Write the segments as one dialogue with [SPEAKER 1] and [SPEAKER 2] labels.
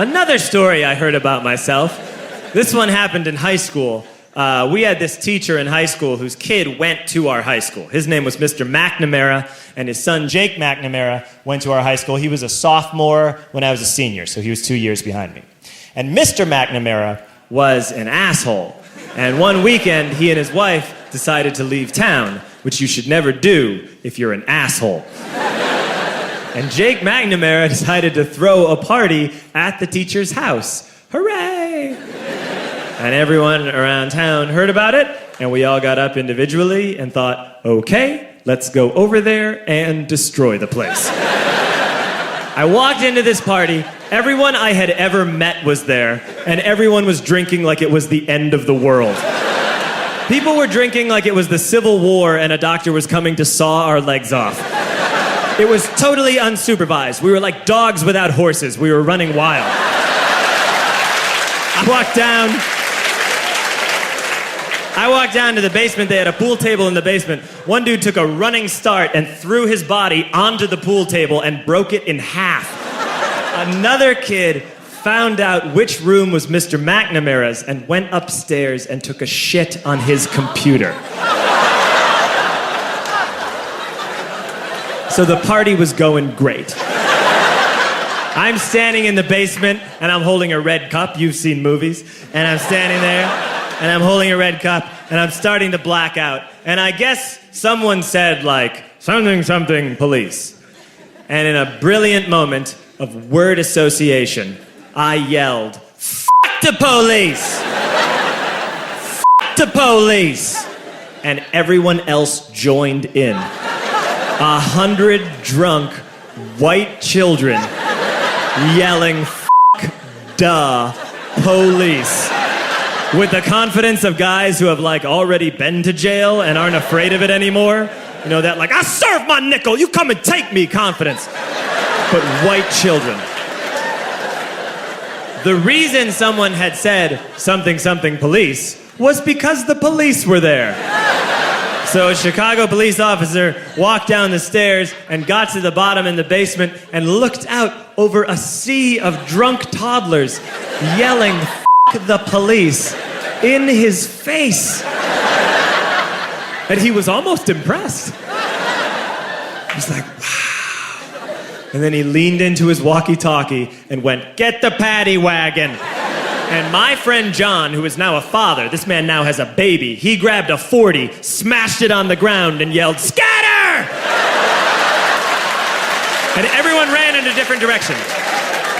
[SPEAKER 1] Another story I heard about myself. This one happened in high school. We had this teacher in high school whose kid went to our high school. His name was Mr. McNamara, and his son Jake McNamara went to our high school. He was a sophomore when I was a senior, so he was 2 years behind me. And Mr. McNamara was an asshole. And one weekend, he and his wife decided to leave town, which you should never do if you're an asshole. And Jake McNamara decided to throw a party at the teacher's house. Hooray! And everyone around town heard about it, and we all got up individually and thought, okay, let's go over there and destroy the place. I walked into this party, everyone I had ever met was there, and everyone was drinking like it was the end of the world. People were drinking like it was the Civil War and a doctor was coming to saw our legs off. It was totally unsupervised. We were like dogs without horses. We were running wild. I walked down to the basement. They had a pool table in the basement. One dude took a running start and threw his body onto the pool table and broke it in half. Another kid found out which room was Mr. McNamara's and went upstairs and took a shit on his computer. So the party was going great. I'm standing in the basement and I'm holding a red cup. You've seen movies. And I'm standing there and I'm holding a red cup and I'm starting to black out. And I guess someone said like, something, something, police. And in a brilliant moment of word association, I yelled, "F*** the police! F*** the police!" And everyone else joined in. 100 drunk white children yelling, "F*** the police," with the confidence of guys who have like already been to jail and aren't afraid of it anymore. You know, that like, "I serve my nickel, you come and take me" confidence. But white children. The reason someone had said something, something, police was because the police were there. So a Chicago police officer walked down the stairs and got to the bottom in the basement and looked out over a sea of drunk toddlers yelling, "F*** the police," in his face. And he was almost impressed. He was like, wow. And then he leaned into his walkie-talkie and went, "Get the paddy wagon." And my friend John, who is now a father, this man now has a baby, he grabbed a 40, smashed it on the ground, and yelled, "Scatter!" And everyone ran in a different direction.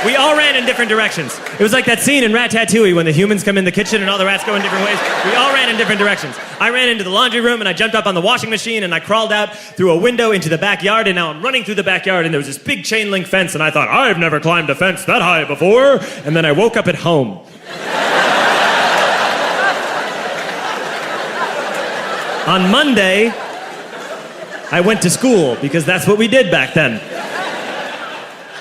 [SPEAKER 1] We all ran in different directions. It was like that scene in Ratatouille when the humans come in the kitchen and all the rats go in different ways. We all ran in different directions. I ran into the laundry room and I jumped up on the washing machine and I crawled out through a window into the backyard, and now I'm running through the backyard and there was this big chain link fence and I thought, I've never climbed a fence that high before. And then I woke up at home. On Monday, I went to school because that's what we did back then.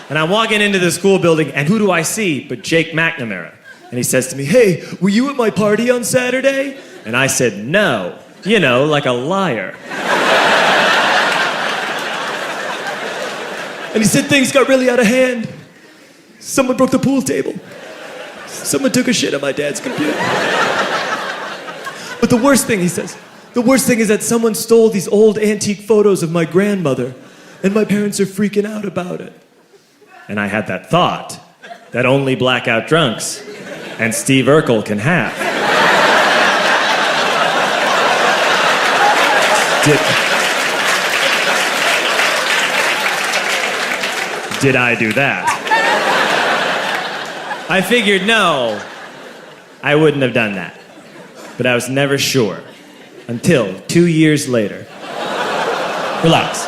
[SPEAKER 1] And I'm walking into the school building, and who do I see but Jake McNamara? And he says to me, "Hey, were you at my party on Saturday?" And I said, "No." You know, like a liar. And he said, "Things got really out of hand. Someone broke the pool table. Someone took a shit on my dad's computer. But the worst thing," he says, "the worst thing is that someone stole these old antique photos of my grandmother, and my parents are freaking out about it." And I had that thought that only blackout drunks and Steve Urkel can have. Did I do that? I figured, no, I wouldn't have done that. But I was never sure until 2 years later. Relax.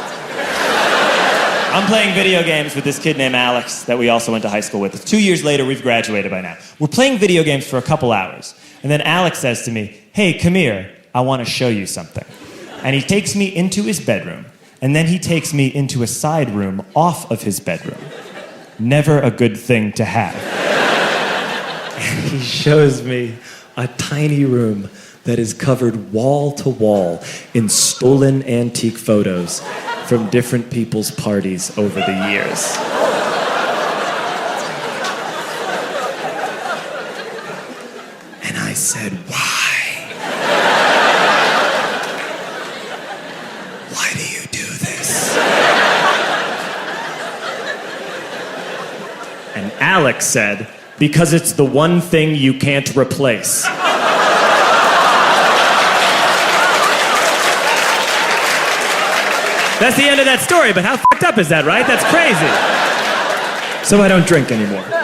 [SPEAKER 1] I'm playing video games with this kid named Alex that we also went to high school with. 2 years later, we've graduated by now. We're playing video games for a couple hours. And then Alex says to me, "Hey, come here. I want to show you something." And he takes me into his bedroom. And then he takes me into a side room off of his bedroom. Never a good thing to have. And he shows me a tiny room that is covered wall to wall in stolen antique photos from different people's parties over the years. said, why? Why do you do this? And Alex said, because it's the one thing you can't replace. That's the end of that story, but how fucked up is that, right? That's crazy. So I don't drink anymore.